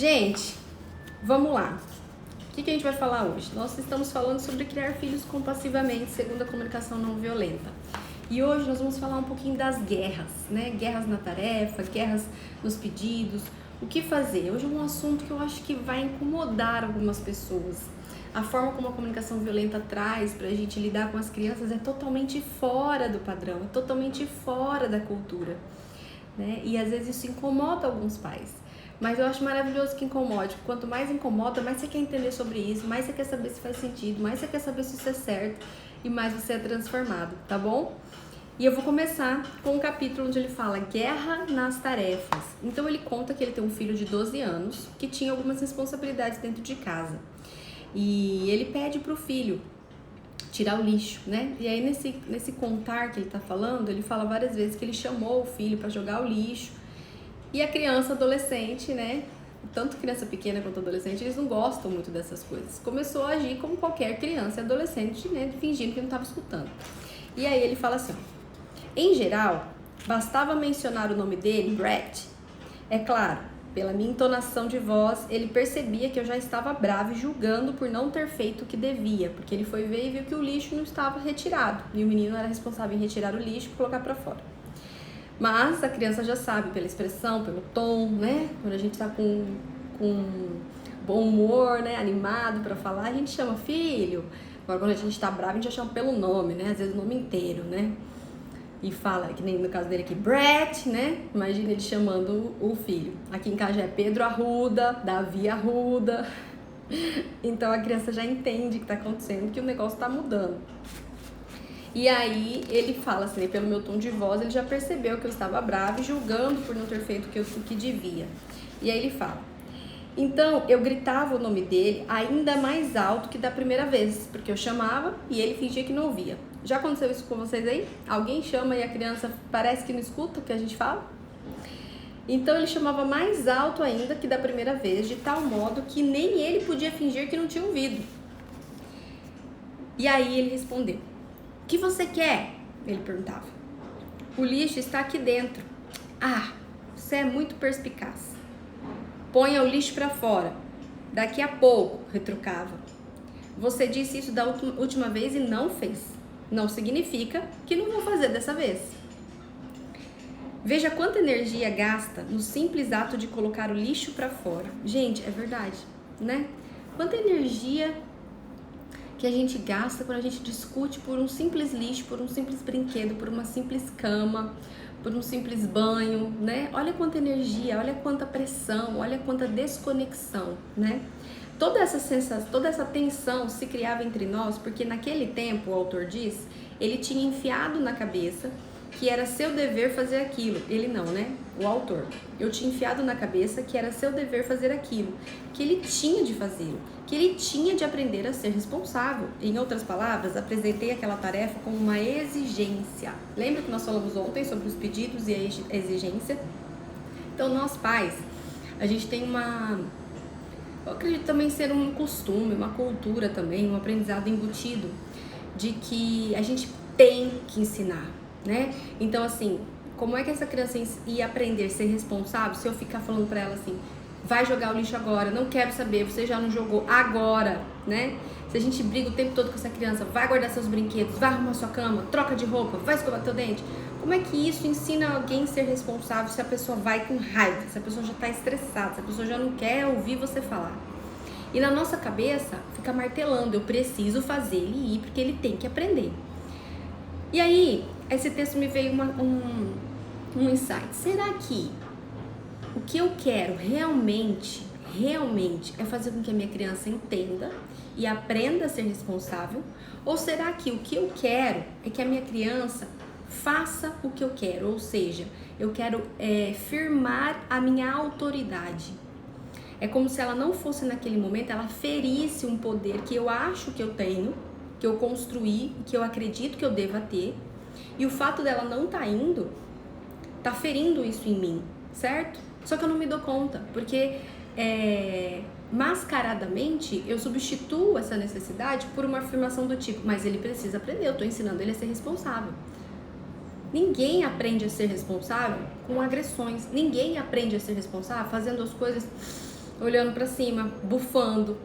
Gente, vamos lá. O que a gente vai falar hoje? Nós estamos falando sobre criar filhos compassivamente, segundo a comunicação não violenta. E hoje nós vamos falar um pouquinho das guerras, né? Guerras na tarefa, guerras nos pedidos, o que fazer. Hoje é um assunto que eu acho que vai incomodar algumas pessoas. A forma como a comunicação violenta traz pra gente lidar com as crianças é totalmente fora do padrão, é totalmente fora da cultura, né? E às vezes isso incomoda alguns pais. Mas eu acho maravilhoso que incomode. Quanto mais incomoda, mais você quer entender sobre isso, mais você quer saber se faz sentido, mais você quer saber se isso é certo e mais você é transformado, tá bom? E eu vou começar com um capítulo onde ele fala guerra nas tarefas. Então ele conta que ele tem um filho de 12 anos que tinha algumas responsabilidades dentro de casa. E ele pede pro filho tirar o lixo, né? E aí nesse contar que ele tá falando, ele fala várias vezes que ele chamou o filho para jogar o lixo. E a criança, adolescente, né? Tanto criança pequena quanto adolescente, eles não gostam muito dessas coisas. Começou a agir como qualquer criança e adolescente, né? Fingindo que não estava escutando. E aí ele fala assim, em geral, bastava mencionar o nome dele, Brett. É claro, pela minha entonação de voz, ele percebia que eu já estava bravo e julgando por não ter feito o que devia, porque ele foi ver e viu que o lixo não estava retirado. E o menino era responsável em retirar o lixo e colocar para fora. Mas a criança já sabe pela expressão, pelo tom, né? Quando a gente tá com bom humor, né? Animado pra falar, a gente chama filho. Agora quando a gente tá bravo, a gente já chama pelo nome, né? Às vezes o nome inteiro, né? E fala, que nem no caso dele aqui, Brett, né? Imagina ele chamando o filho. Aqui em casa já é Pedro Arruda, Davi Arruda. Então a criança já entende o que tá acontecendo, que o negócio tá mudando. E aí ele fala assim, pelo meu tom de voz, ele já percebeu que eu estava brava e julgando por não ter feito o que devia. E aí ele fala, então eu gritava o nome dele ainda mais alto que da primeira vez, porque eu chamava e ele fingia que não ouvia. Já aconteceu isso com vocês aí? Alguém chama e a criança parece que não escuta o que a gente fala? Então ele chamava mais alto ainda que da primeira vez, de tal modo que nem ele podia fingir que não tinha ouvido. E aí ele respondeu, o que você quer? Ele perguntava. O lixo está aqui dentro. Ah, você é muito perspicaz. Ponha o lixo para fora. Daqui a pouco, retrucava. Você disse isso da última vez e não fez. Não significa que não vou fazer dessa vez. Veja quanta energia gasta no simples ato de colocar o lixo para fora. Gente, é verdade, né? Quanta energia que a gente gasta quando a gente discute por um simples lixo, por um simples brinquedo, por uma simples cama, por um simples banho, né? Olha quanta energia, olha quanta pressão, olha quanta desconexão, né? Toda essa tensão se criava entre nós porque naquele tempo, o autor diz, ele tinha enfiado na cabeça que era seu dever fazer aquilo. Ele não, né? O autor. Eu tinha enfiado na cabeça que era seu dever fazer aquilo, que ele tinha de fazê-lo, que ele tinha de aprender a ser responsável. Em outras palavras, apresentei aquela tarefa como uma exigência. Lembra que nós falamos ontem sobre os pedidos e a exigência? Então, nós pais, a gente tem eu acredito também ser um costume, uma cultura também, um aprendizado embutido de que a gente tem que ensinar, né? Então, assim, como é que essa criança ia aprender a ser responsável se eu ficar falando pra ela assim, vai jogar o lixo agora, não quero saber, você já não jogou agora, né? Se a gente briga o tempo todo com essa criança, vai guardar seus brinquedos, vai arrumar sua cama, troca de roupa, vai escovar teu dente. Como é que isso ensina alguém a ser responsável se a pessoa vai com raiva, se a pessoa já tá estressada, se a pessoa já não quer ouvir você falar? E na nossa cabeça fica martelando, eu preciso fazer ele ir porque ele tem que aprender. E aí, esse texto me veio um insight. Será que o que eu quero realmente é fazer com que a minha criança entenda e aprenda a ser responsável? Ou será que o que eu quero é que a minha criança faça o que eu quero? Ou seja, eu quero firmar a minha autoridade. É como se ela não fosse naquele momento, ela ferisse um poder que eu acho que eu tenho, que eu construí, que eu acredito que eu deva ter. E o fato dela não tá indo, tá ferindo isso em mim, certo? Só que eu não me dou conta, porque mascaradamente eu substituo essa necessidade por uma afirmação do tipo, mas ele precisa aprender, eu tô ensinando ele a ser responsável. Ninguém aprende a ser responsável com agressões, ninguém aprende a ser responsável fazendo as coisas olhando para cima, bufando.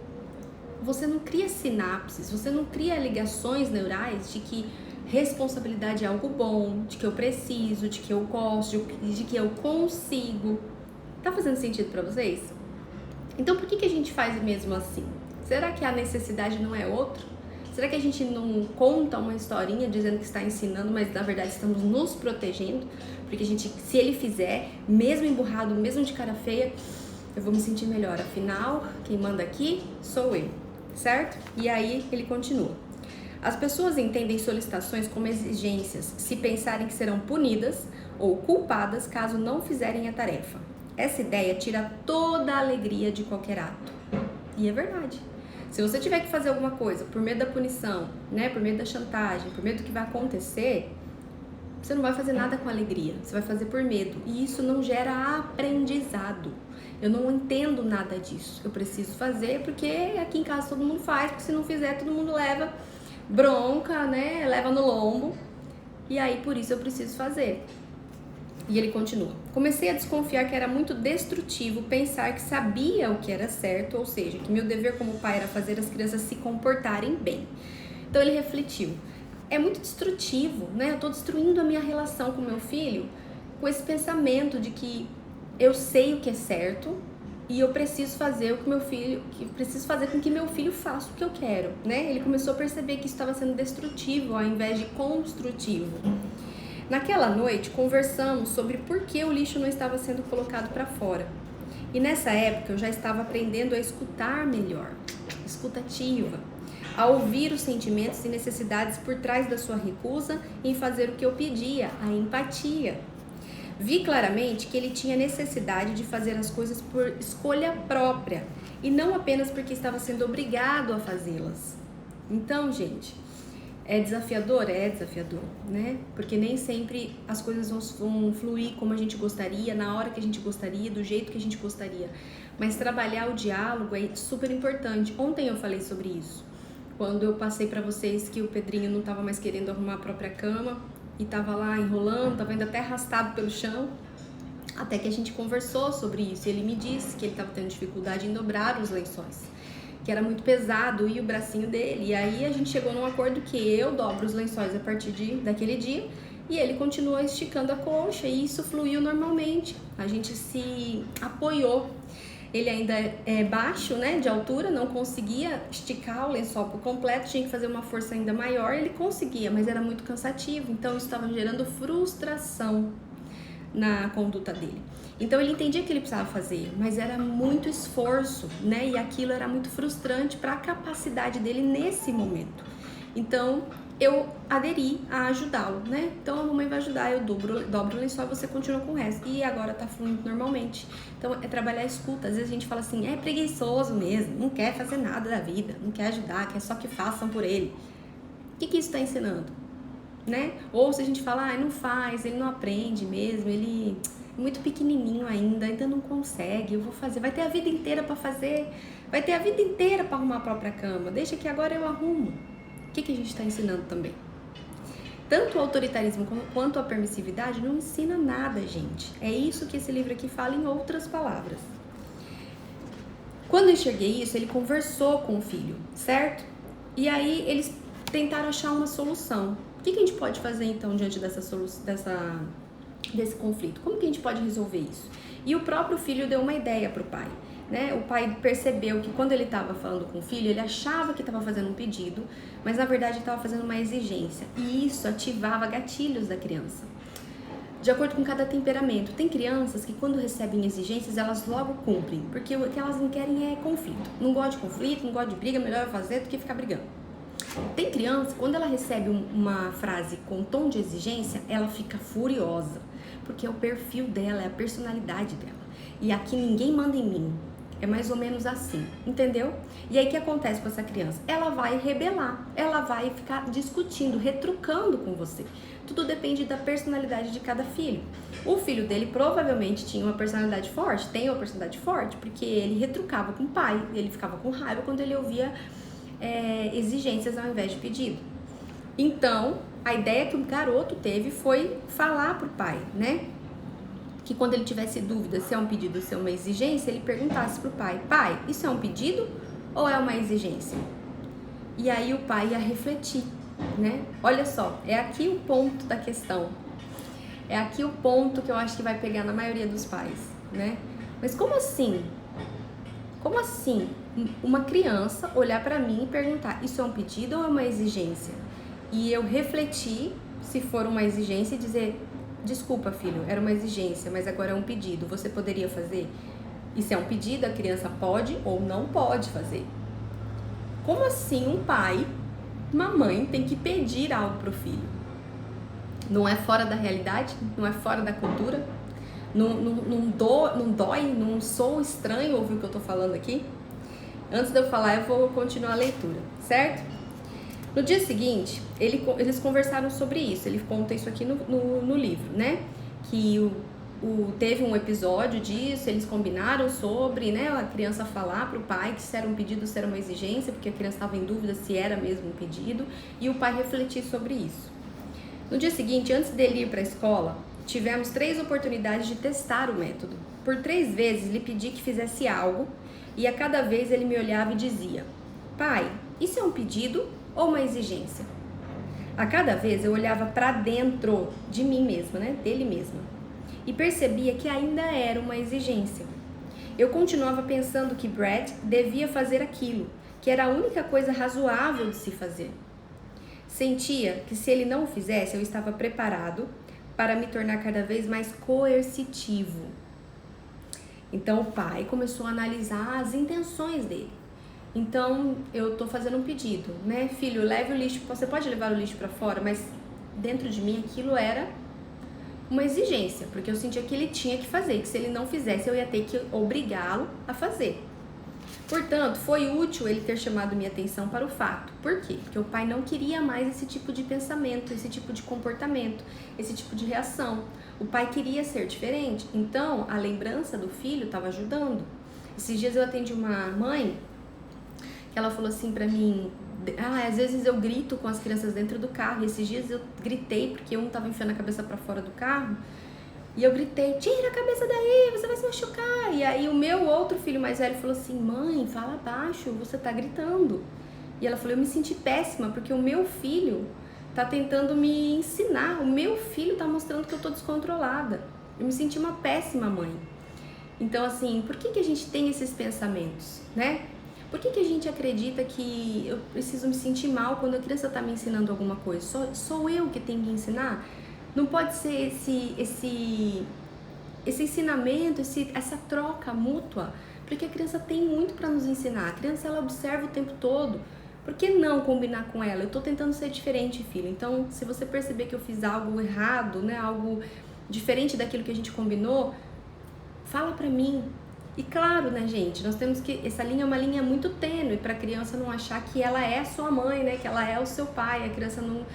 Você não cria sinapses, você não cria ligações neurais de que responsabilidade é algo bom, de que eu preciso, de que eu gosto, de que eu consigo. Tá fazendo sentido para vocês? Então por que a gente faz mesmo assim? Será que a necessidade não é outra? Será que a gente não conta uma historinha dizendo que está ensinando, mas na verdade estamos nos protegendo? Porque a gente, se ele fizer, mesmo emburrado, mesmo de cara feia, eu vou me sentir melhor. Afinal, quem manda aqui sou eu, certo? E aí ele continua. As pessoas entendem solicitações como exigências se pensarem que serão punidas ou culpadas caso não fizerem a tarefa. Essa ideia tira toda a alegria de qualquer ato. E é verdade. Se você tiver que fazer alguma coisa por medo da punição, né, por medo da chantagem, por medo do que vai acontecer, você não vai fazer nada com alegria, você vai fazer por medo. E isso não gera aprendizado. Eu não entendo nada disso. Eu preciso fazer porque aqui em casa todo mundo faz, porque se não fizer todo mundo leva bronca, né, leva no lombo. E aí por isso eu preciso fazer. E ele continua. Comecei a desconfiar que era muito destrutivo pensar que sabia o que era certo, ou seja, que meu dever como pai era fazer as crianças se comportarem bem. Então ele refletiu. É muito destrutivo, né? Eu tô destruindo a minha relação com meu filho com esse pensamento de que eu sei o que é certo e eu preciso fazer o que meu filho, que preciso fazer com que meu filho faça o que eu quero, né? Ele começou a perceber que isso estava sendo destrutivo ao invés de construtivo. Naquela noite, conversamos sobre por que o lixo não estava sendo colocado para fora. E nessa época eu já estava aprendendo a escutar melhor, escutativa, a ouvir os sentimentos e necessidades por trás da sua recusa em fazer o que eu pedia, a empatia. Vi claramente que ele tinha necessidade de fazer as coisas por escolha própria e não apenas porque estava sendo obrigado a fazê-las. Então, gente, é desafiador? É desafiador, né? Porque nem sempre as coisas vão fluir como a gente gostaria, na hora que a gente gostaria, do jeito que a gente gostaria. Mas trabalhar o diálogo é super importante. Ontem eu falei sobre isso. Quando eu passei pra vocês que o Pedrinho não estava mais querendo arrumar a própria cama e estava lá enrolando, estava ainda até arrastado pelo chão. Até que a gente conversou sobre isso. E ele me disse que ele estava tendo dificuldade em dobrar os lençóis, que era muito pesado e o bracinho dele. E aí a gente chegou num acordo que eu dobro os lençóis a partir daquele dia e ele continuou esticando a coxa e isso fluiu normalmente. A gente se apoiou. Ele ainda é baixo, né, de altura, não conseguia esticar o lençol por completo, tinha que fazer uma força ainda maior. Ele conseguia, mas era muito cansativo, então isso estava gerando frustração na conduta dele. Então ele entendia que ele precisava fazer, mas era muito esforço, né? E aquilo era muito frustrante para a capacidade dele nesse momento. Então eu aderi a ajudá-lo, né? Então a mamãe vai ajudar, eu dobro o lençol e você continua com o resto. E agora tá fluindo normalmente. Então é trabalhar a escuta. Às vezes a gente fala assim, é preguiçoso mesmo, não quer fazer nada da vida, não quer ajudar, quer só que façam por ele. O que isso está ensinando? Né? Ou se a gente fala, não faz, ele não aprende mesmo, ele é muito pequenininho ainda não consegue, eu vou fazer, vai ter a vida inteira para fazer, vai ter a vida inteira para arrumar a própria cama, deixa que agora eu arrumo. O que a gente está ensinando também? Tanto o autoritarismo quanto a permissividade não ensina nada, gente. É isso que esse livro aqui fala em outras palavras. Quando eu enxerguei isso, ele conversou com o filho, certo? E aí eles tentaram achar uma solução. O que a gente pode fazer então diante desse conflito? Como que a gente pode resolver isso? E o próprio filho deu uma ideia para o pai, né? O pai percebeu que quando ele estava falando com o filho, ele achava que estava fazendo um pedido, mas na verdade estava fazendo uma exigência. E isso ativava gatilhos da criança. De acordo com cada temperamento. Tem crianças que quando recebem exigências, elas logo cumprem, porque o que elas não querem é conflito. Não gosta de conflito, não gosta de briga, melhor fazer do que ficar brigando. Tem criança, quando ela recebe uma frase com tom de exigência, ela fica furiosa, porque é o perfil dela, é a personalidade dela. E aqui ninguém manda em mim. É mais ou menos assim, entendeu? E aí o que acontece com essa criança? Ela vai rebelar, ela vai ficar discutindo, retrucando com você. Tudo depende da personalidade de cada filho. O filho dele provavelmente tinha uma personalidade forte, tem uma personalidade forte, porque ele retrucava com o pai, ele ficava com raiva quando ele ouvia exigências ao invés de pedido. Então, a ideia que o garoto teve foi falar pro pai, né? que quando ele tivesse dúvida se é um pedido ou se é uma exigência, ele perguntasse pro pai: pai, isso é um pedido ou é uma exigência? E aí o pai ia refletir, né? Olha só, é aqui o ponto da questão. É aqui o ponto que eu acho que vai pegar na maioria dos pais, né? Mas como assim? Como assim uma criança olhar pra mim e perguntar: isso é um pedido ou é uma exigência? E eu refletir, se for uma exigência, e dizer: desculpa, filho, era uma exigência, mas agora é um pedido, você poderia fazer? E se é um pedido, a criança pode ou não pode fazer. Como assim um pai, uma mãe tem que pedir algo pro filho? Não é fora da realidade? Não é fora da cultura? Não dói? Não sou estranho ouvir o que eu tô falando aqui? Antes de eu falar, eu vou continuar a leitura, certo? No dia seguinte, eles conversaram sobre isso. Ele conta isso aqui no livro, né? Que teve um episódio disso, eles combinaram sobre, né, a criança falar pro pai que se era um pedido, se era uma exigência, porque a criança estava em dúvida se era mesmo um pedido, e o pai refletir sobre isso. No dia seguinte, antes dele ir para a escola, tivemos 3 oportunidades de testar o método. Por 3 vezes lhe pedi que fizesse algo e a cada vez ele me olhava e dizia: pai, isso é um pedido ou uma exigência? A cada vez eu olhava para dentro de mim mesma, né, dele mesma, e percebia que ainda era uma exigência. Eu continuava pensando que Brad devia fazer aquilo, que era a única coisa razoável de se fazer. Sentia que se ele não o fizesse, eu estava preparado para me tornar cada vez mais coercitivo. Então o pai começou a analisar as intenções dele. Então eu tô fazendo um pedido, né? Filho, leve o lixo, você pode levar o lixo para fora, mas dentro de mim aquilo era uma exigência, porque eu sentia que ele tinha que fazer, que se ele não fizesse eu ia ter que obrigá-lo a fazer. Portanto, foi útil ele ter chamado minha atenção para o fato. Por quê? Porque o pai não queria mais esse tipo de pensamento, esse tipo de comportamento, esse tipo de reação. O pai queria ser diferente. Então, a lembrança do filho estava ajudando. Esses dias eu atendi uma mãe que ela falou assim pra mim: às vezes eu grito com as crianças dentro do carro. E esses dias eu gritei porque um estava enfiando a cabeça para fora do carro. E eu gritei: tira a cabeça daí, você vai se machucar. E aí o meu outro filho mais velho falou assim: mãe, fala baixo, você tá gritando. E ela falou: eu me senti péssima, porque o meu filho tá tentando me ensinar. O meu filho tá mostrando que eu tô descontrolada. Eu me senti uma péssima mãe. Então assim, por que a gente tem esses pensamentos, né? Por que a gente acredita que eu preciso me sentir mal quando a criança tá me ensinando alguma coisa? Sou eu que tenho que ensinar? Não pode ser esse ensinamento, essa troca mútua, porque a criança tem muito para nos ensinar. A criança, ela observa o tempo todo. Por que não combinar com ela? Eu tô tentando ser diferente, filho. Então, se você perceber que eu fiz algo errado, né, algo diferente daquilo que a gente combinou, fala pra mim. E claro, né, gente, nós temos que... Essa linha é uma linha muito tênue pra criança não achar que ela é a sua mãe, né, que ela é o seu pai, a criança não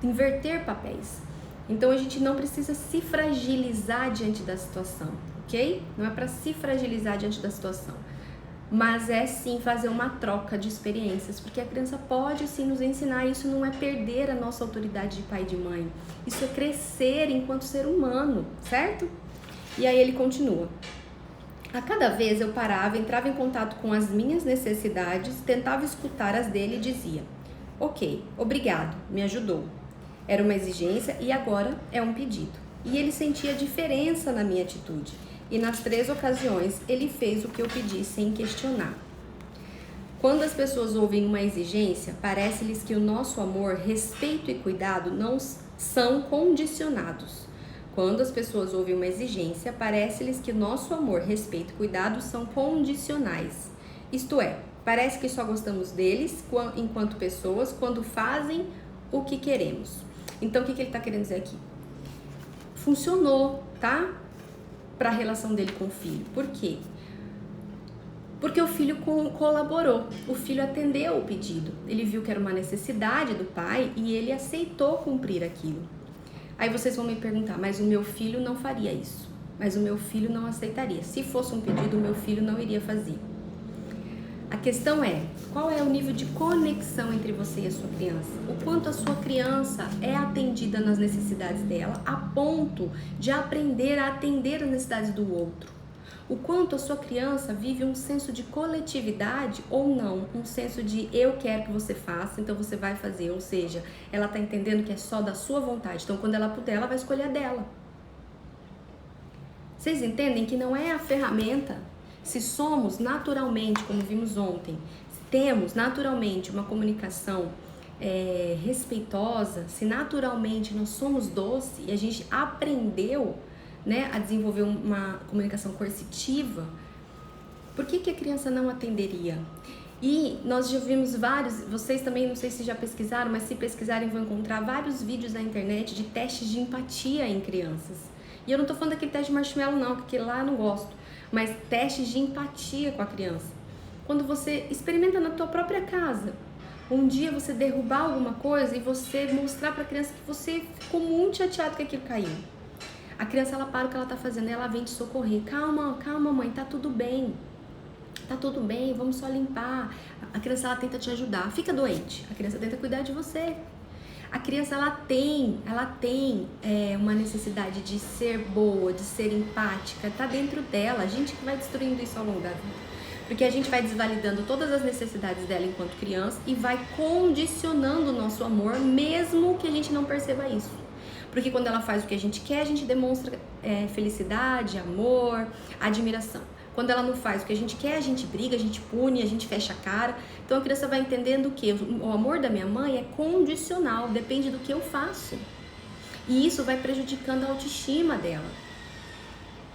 inverter papéis. Então a gente não precisa se fragilizar diante da situação, ok? Não é para se fragilizar diante da situação, mas é sim fazer uma troca de experiências, porque a criança pode sim nos ensinar. Isso não é perder a nossa autoridade de pai e de mãe, isso é crescer enquanto ser humano, certo? E aí ele continua: a cada vez eu parava, entrava em contato com as minhas necessidades, tentava escutar as dele e dizia: ok, obrigado, me ajudou. Era uma exigência e agora é um pedido. E ele sentia diferença na minha atitude. E nas 3 ocasiões ele fez o que eu pedi sem questionar. Quando as pessoas ouvem uma exigência, parece-lhes que o nosso amor, respeito e cuidado não são condicionados. Quando as pessoas ouvem uma exigência, parece-lhes que o nosso amor, respeito e cuidado são condicionais. Isto é, parece que só gostamos deles enquanto pessoas quando fazem o que queremos. Então, o que ele está querendo dizer aqui? Funcionou, tá? Para a relação dele com o filho. Por quê? Porque o filho colaborou, o filho atendeu o pedido. Ele viu que era uma necessidade do pai e ele aceitou cumprir aquilo. Aí vocês vão me perguntar: mas o meu filho não faria isso. Mas o meu filho não aceitaria. Se fosse um pedido, o meu filho não iria fazer. A questão é, qual é o nível de conexão entre você e a sua criança? O quanto a sua criança é atendida nas necessidades dela, a ponto de aprender a atender as necessidades do outro. O quanto a sua criança vive um senso de coletividade ou não, um senso de eu quero que você faça, então você vai fazer, ou seja, ela está entendendo que é só da sua vontade, então quando ela puder, ela vai escolher a dela. Vocês entendem que não é a ferramenta? Se somos naturalmente, como vimos ontem, temos naturalmente uma comunicação respeitosa, se naturalmente nós somos doce e a gente aprendeu, né, a desenvolver uma comunicação coercitiva, por que a criança não atenderia? E nós já vimos vários, vocês também, não sei se já pesquisaram, mas se pesquisarem vão encontrar vários vídeos na internet de testes de empatia em crianças. E eu não tô falando daquele teste de marshmallow não, porque lá eu não gosto, mas testes de empatia com a criança. Quando você experimenta na tua própria casa, um dia você derrubar alguma coisa e você mostrar para a criança que você ficou muito chateado que aquilo caiu. A criança, ela para o que ela tá fazendo, ela vem te socorrer. Calma, calma mãe, tá tudo bem. Tá tudo bem, vamos só limpar. A criança, ela tenta te ajudar. Fica doente, a criança tenta cuidar de você. A criança, ela tem uma necessidade de ser boa, de ser empática, tá dentro dela. A gente que vai destruindo isso ao longo da vida. Porque a gente vai desvalidando todas as necessidades dela enquanto criança e vai condicionando o nosso amor, mesmo que a gente não perceba isso. Porque quando ela faz o que a gente quer, a gente demonstra felicidade, amor, admiração. Quando ela não faz o que a gente quer, a gente briga, a gente pune, a gente fecha a cara. Então a criança vai entendendo que o amor da minha mãe é condicional, depende do que eu faço. E isso vai prejudicando a autoestima dela.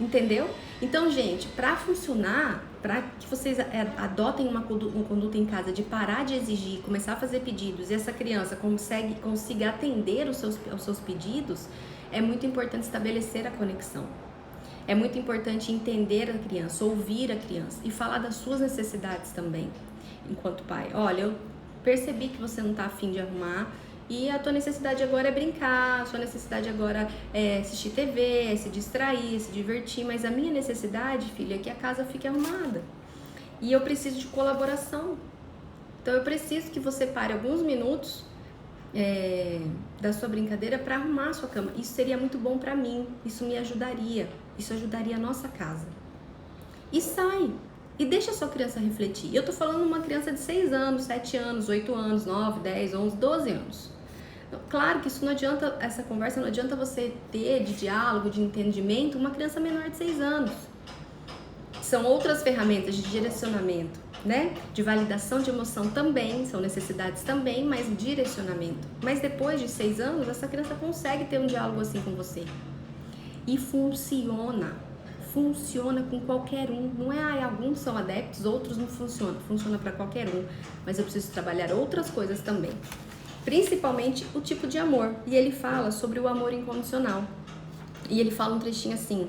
Entendeu? Então, gente, para funcionar, para que vocês adotem uma conduta em casa de parar de exigir, começar a fazer pedidos e essa criança consiga atender aos seus pedidos, é muito importante estabelecer a conexão. É muito importante entender a criança, ouvir a criança e falar das suas necessidades também, enquanto pai. Olha, eu percebi que você não está afim de arrumar e a tua necessidade agora é brincar, a sua necessidade agora é assistir TV, é se distrair, é se divertir, mas a minha necessidade, filha, é que a casa fique arrumada. E eu preciso de colaboração. Então eu preciso que você pare alguns minutos da sua brincadeira para arrumar a sua cama. Isso seria muito bom para mim, isso me ajudaria, isso ajudaria a nossa casa. E sai, e deixa a sua criança refletir. Eu tô falando uma criança de 6 anos, 7 anos, 8 anos, 9, 10, 11, 12 anos. Claro que isso não adianta, essa conversa não adianta você ter de diálogo, de entendimento, uma criança menor de 6 anos. São outras ferramentas de direcionamento, né? De validação de emoção também, são necessidades também, mas direcionamento. Mas depois de 6 anos, essa criança consegue ter um diálogo assim com você. E funciona com qualquer um. Não é, alguns são adeptos, outros não funcionam. Funciona para qualquer um, mas eu preciso trabalhar outras coisas também. Principalmente o tipo de amor. E ele fala sobre o amor incondicional. E ele fala um trechinho assim: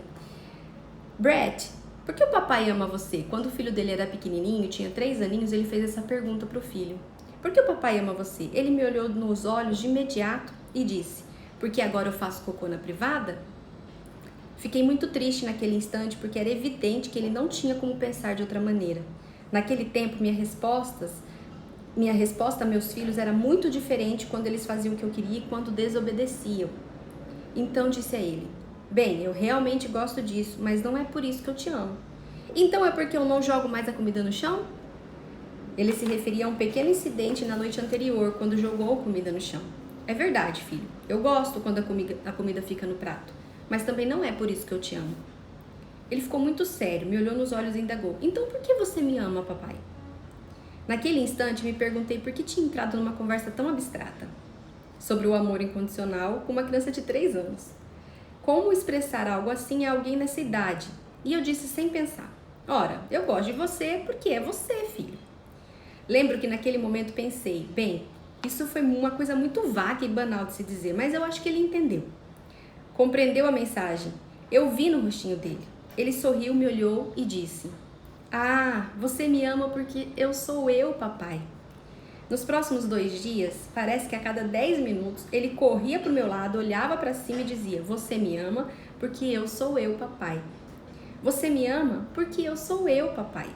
Brett, por que o papai ama você? Quando o filho dele era pequenininho, tinha 3 aninhos, ele fez essa pergunta pro filho. Por que o papai ama você? Ele me olhou nos olhos de imediato e disse: porque agora eu faço cocô na privada? Fiquei muito triste naquele instante porque era evidente que ele não tinha como pensar de outra maneira. Naquele tempo, minha resposta a meus filhos era muito diferente quando eles faziam o que eu queria e quando desobedeciam. Então disse a ele: bem, eu realmente gosto disso, mas não é por isso que eu te amo. Então é porque eu não jogo mais a comida no chão? Ele se referia a um pequeno incidente na noite anterior, quando jogou comida no chão. É verdade, filho. Eu gosto quando a comida fica no prato, mas também não é por isso que eu te amo. Ele ficou muito sério, me olhou nos olhos e indagou: então por que você me ama, papai? Naquele instante me perguntei por que tinha entrado numa conversa tão abstrata sobre o amor incondicional com uma criança de 3 anos. Como expressar algo assim a alguém nessa idade? E eu disse sem pensar: ora, eu gosto de você porque é você, filho. Lembro que naquele momento pensei: bem, isso foi uma coisa muito vaga e banal de se dizer, mas eu acho que ele entendeu. Compreendeu a mensagem. Eu vi no rostinho dele. Ele sorriu, me olhou e disse: ah, você me ama porque eu sou eu, papai. Nos próximos 2 dias, parece que a cada 10 minutos, ele corria pro meu lado, olhava para cima e dizia: você me ama porque eu sou eu, papai. Você me ama porque eu sou eu, papai.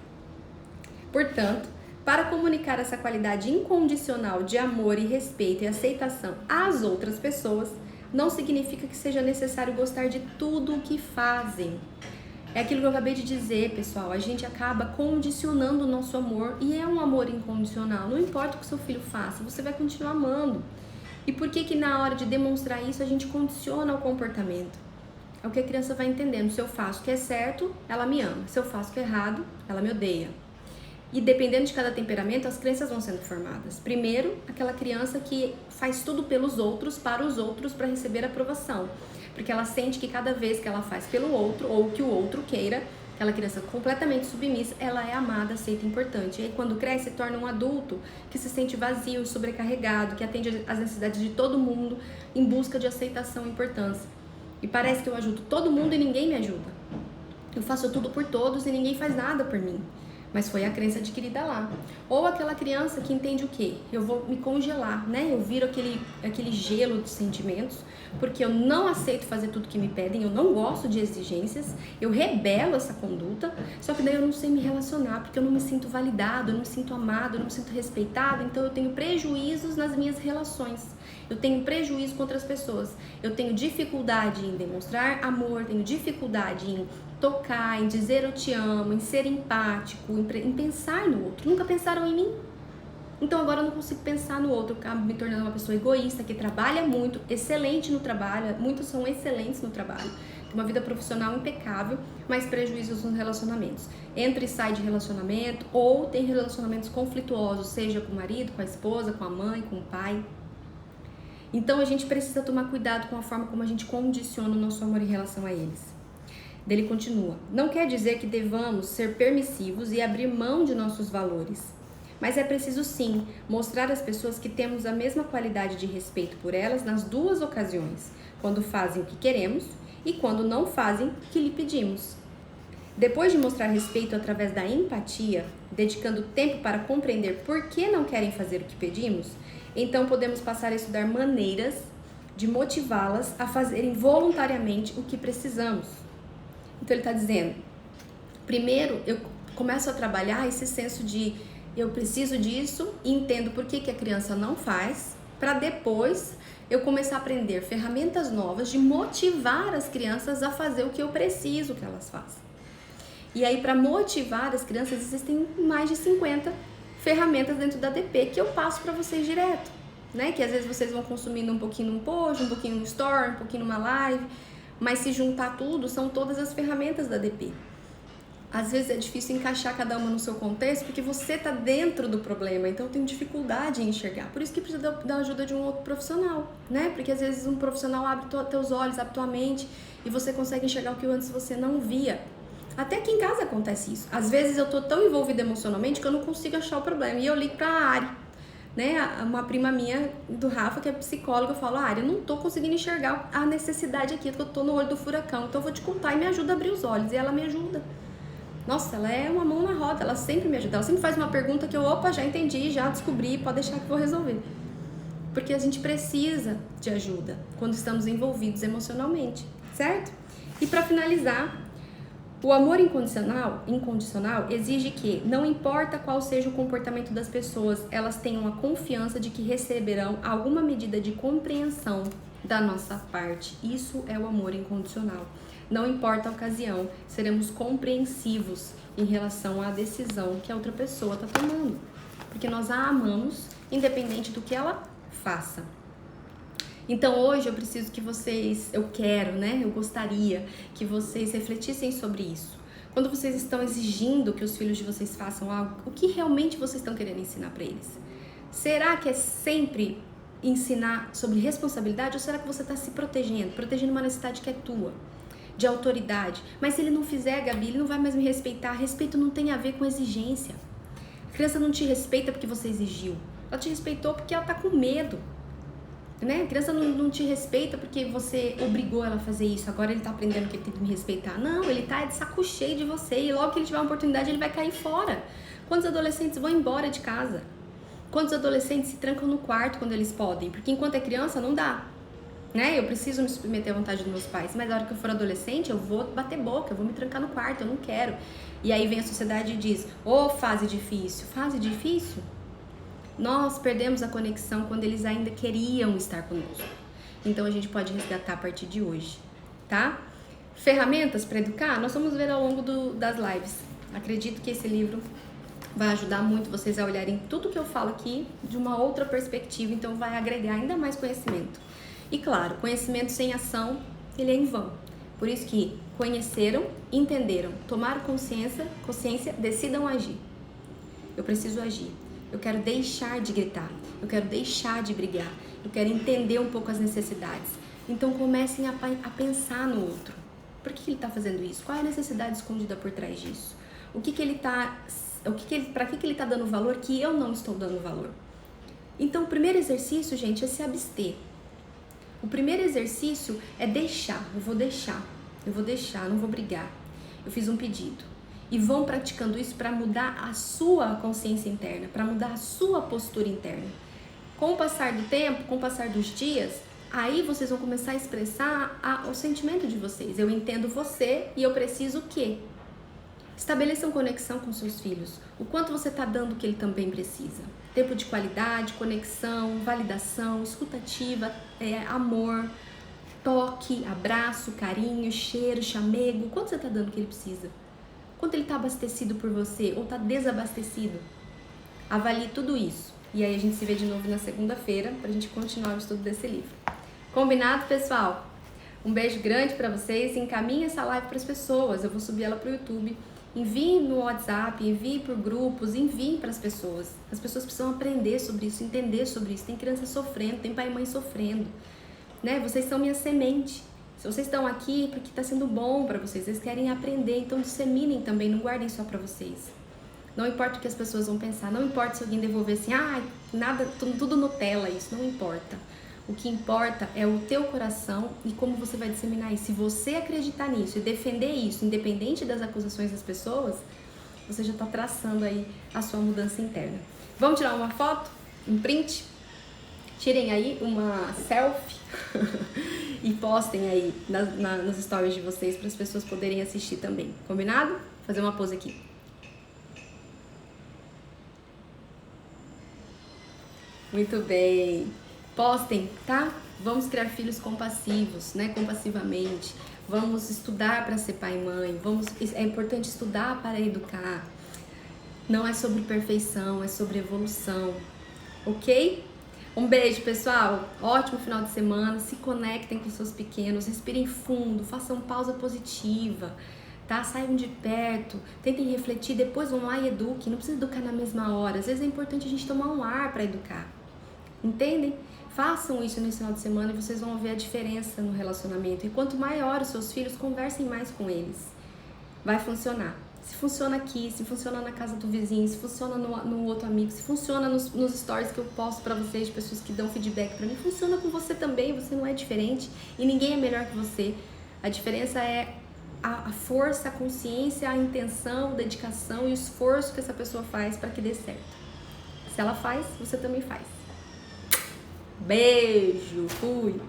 Portanto, Para comunicar essa qualidade incondicional de amor e respeito e aceitação às outras pessoas, não significa que seja necessário gostar de tudo o que fazem. É aquilo que eu acabei de dizer, pessoal, a gente acaba condicionando o nosso amor e é um amor incondicional. Não importa o que seu filho faça, você vai continuar amando. E por que na hora de demonstrar isso a gente condiciona o comportamento? É o que a criança vai entendendo. Se eu faço o que é certo, ela me ama. Se eu faço o que é errado, ela me odeia. E dependendo de cada temperamento, as crenças vão sendo formadas. Primeiro, aquela criança que faz tudo pelos outros, para receber aprovação. Porque ela sente que cada vez que ela faz pelo outro, ou que o outro queira, aquela criança completamente submissa, ela é amada, aceita, importante. E aí quando cresce, se torna um adulto que se sente vazio, sobrecarregado, que atende às necessidades de todo mundo em busca de aceitação e importância. E parece que eu ajudo todo mundo e ninguém me ajuda. Eu faço tudo por todos e ninguém faz nada por mim. Mas foi a crença adquirida lá. Ou aquela criança que entende o quê? Eu vou me congelar, né? Eu viro aquele gelo de sentimentos, porque eu não aceito fazer tudo que me pedem, eu não gosto de exigências, eu rebelo essa conduta, só que daí eu não sei me relacionar, porque eu não me sinto validado, eu não me sinto amado, eu não me sinto respeitado, então eu tenho prejuízos nas minhas relações. Eu tenho prejuízo com outras pessoas. Eu tenho dificuldade em demonstrar amor, tenho dificuldade em tocar, em dizer eu te amo, em ser empático, em pensar no outro. Nunca pensaram em mim? Então agora eu não consigo pensar no outro, eu acabo me tornando uma pessoa egoísta, que trabalha muito, excelente no trabalho, muitos são excelentes no trabalho, tem uma vida profissional impecável, mas prejuízos nos relacionamentos. Entra e sai de relacionamento, ou tem relacionamentos conflituosos, seja com o marido, com a esposa, com a mãe, com o pai. Então a gente precisa tomar cuidado com a forma como a gente condiciona o nosso amor em relação a eles. Ele continua: não quer dizer que devamos ser permissivos e abrir mão de nossos valores, mas é preciso sim mostrar às pessoas que temos a mesma qualidade de respeito por elas nas duas ocasiões, quando fazem o que queremos e quando não fazem o que lhe pedimos. Depois de mostrar respeito através da empatia, dedicando tempo para compreender por que não querem fazer o que pedimos, então podemos passar a estudar maneiras de motivá-las a fazerem voluntariamente o que precisamos. Então ele está dizendo, primeiro eu começo a trabalhar esse senso de eu preciso disso e entendo por que a criança não faz, para depois eu começar a aprender ferramentas novas de motivar as crianças a fazer o que eu preciso que elas façam. E aí, para motivar as crianças, existem mais de 50 ferramentas dentro da DP que eu passo para vocês direto, né? Que às vezes vocês vão consumindo um pouquinho num post, um pouquinho no story, um pouquinho numa live, mas se juntar tudo, são todas as ferramentas da DP. Às vezes é difícil encaixar cada uma no seu contexto, porque você está dentro do problema, então eu tenho dificuldade em enxergar. Por isso que precisa da ajuda de um outro profissional, né? Porque às vezes um profissional abre teus olhos, abre tua mente, e você consegue enxergar o que antes você não via. Até aqui em casa acontece isso. Às vezes eu tô tão envolvida emocionalmente que eu não consigo achar o problema. E eu ligo pra Ari, né? Uma prima minha do Rafa, que é psicóloga, eu falo: Ari, eu não tô conseguindo enxergar a necessidade aqui, que eu tô no olho do furacão. Então eu vou te contar e me ajuda a abrir os olhos. E ela me ajuda. Nossa, ela é uma mão na roda, ela sempre me ajuda. Ela sempre faz uma pergunta que eu, já entendi, já descobri, pode deixar que eu vou resolver. Porque a gente precisa de ajuda quando estamos envolvidos emocionalmente, certo? E para finalizar, o amor incondicional exige que, não importa qual seja o comportamento das pessoas, elas tenham a confiança de que receberão alguma medida de compreensão da nossa parte. Isso é o amor incondicional. Não importa a ocasião, seremos compreensivos em relação à decisão que a outra pessoa está tomando. Porque nós a amamos, independente do que ela faça. Então hoje eu preciso que vocês, eu gostaria que vocês refletissem sobre isso. Quando vocês estão exigindo que os filhos de vocês façam algo, o que realmente vocês estão querendo ensinar para eles? Será que é sempre ensinar sobre responsabilidade ou será que você está se protegendo uma necessidade que é tua, de autoridade? Mas se ele não fizer, Gabi, ele não vai mais me respeitar. Respeito não tem a ver com exigência. A criança não te respeita porque você exigiu. Ela te respeitou porque ela está com medo. Né? A criança não te respeita porque você obrigou ela a fazer isso. Agora ele tá aprendendo que ele tem que me respeitar. Não, ele tá de saco cheio de você. E logo que ele tiver uma oportunidade, ele vai cair fora. Quantos adolescentes vão embora de casa? Quantos adolescentes se trancam no quarto quando eles podem? Porque enquanto é criança, não dá. Né? Eu preciso me submeter à vontade dos meus pais. Mas na hora que eu for adolescente, eu vou bater boca, eu vou me trancar no quarto, eu não quero. E aí vem a sociedade e diz, fase difícil. Fase difícil? Nós perdemos a conexão quando eles ainda queriam estar conosco. Então a gente pode resgatar a partir de hoje, tá? Ferramentas para educar, nós vamos ver ao longo das lives. Acredito que esse livro vai ajudar muito vocês a olharem tudo que eu falo aqui de uma outra perspectiva, então vai agregar ainda mais conhecimento. E claro, conhecimento sem ação, ele é em vão. Por isso que conheceram, entenderam, tomaram consciência, decidam agir. Eu preciso agir. Eu quero deixar de gritar. Eu quero deixar de brigar. Eu quero entender um pouco as necessidades. Então comecem a pensar no outro. Por que ele está fazendo isso? Qual é a necessidade escondida por trás disso? Para que ele está dando valor que eu não estou dando valor? Então o primeiro exercício, gente, é se abster. O primeiro exercício é deixar. Eu vou deixar, não vou brigar. Eu fiz um pedido. E vão praticando isso para mudar a sua consciência interna, para mudar a sua postura interna. Com o passar do tempo, com o passar dos dias, aí vocês vão começar a expressar o sentimento de vocês. Eu entendo você e eu preciso o quê? Estabeleçam conexão com seus filhos. O quanto você está dando o que ele também precisa. Tempo de qualidade, conexão, validação, escutativa, amor, toque, abraço, carinho, cheiro, chamego. O quanto você está dando o que ele precisa? Quanto ele está abastecido por você ou está desabastecido? Avalie tudo isso. E aí a gente se vê de novo na segunda-feira para a gente continuar o estudo desse livro. Combinado, pessoal? Um beijo grande para vocês. Encaminhe essa live para as pessoas. Eu vou subir ela para o YouTube. Envie no WhatsApp, envie por grupos, envie para as pessoas. As pessoas precisam aprender sobre isso, entender sobre isso. Tem criança sofrendo, tem pai e mãe sofrendo. Né? Vocês são minha semente. Se vocês estão aqui, é porque está sendo bom para vocês, vocês querem aprender, então disseminem também, não guardem só para vocês. Não importa o que as pessoas vão pensar, não importa se alguém devolver assim, nada, tudo Nutella, isso não importa. O que importa é o teu coração e como você vai disseminar isso. Se você acreditar nisso e defender isso, independente das acusações das pessoas, você já está traçando aí a sua mudança interna. Vamos tirar uma foto? Um print? Tirem aí uma selfie e postem aí nos stories de vocês para as pessoas poderem assistir também. Combinado? Vou fazer uma pose aqui. Muito bem. Postem, tá? Vamos criar filhos compassivos, né? Compassivamente. Vamos estudar para ser pai e mãe. É importante estudar para educar. Não é sobre perfeição, é sobre evolução. Ok? Um beijo, pessoal. Ótimo final de semana. Se conectem com seus pequenos. Respirem fundo. Façam pausa positiva. Tá? Saiam de perto. Tentem refletir. Depois vão lá e eduquem. Não precisa educar na mesma hora. Às vezes é importante a gente tomar um ar para educar. Entendem? Façam isso nesse final de semana e vocês vão ver a diferença no relacionamento. E quanto maior os seus filhos, conversem mais com eles. Vai funcionar. Se funciona aqui, se funciona na casa do vizinho, se funciona no outro amigo, se funciona nos stories que eu posto pra vocês, de pessoas que dão feedback pra mim, funciona com você também, você não é diferente e ninguém é melhor que você. A diferença é a força, a consciência, a intenção, a dedicação e o esforço que essa pessoa faz para que dê certo. Se ela faz, você também faz. Beijo, fui!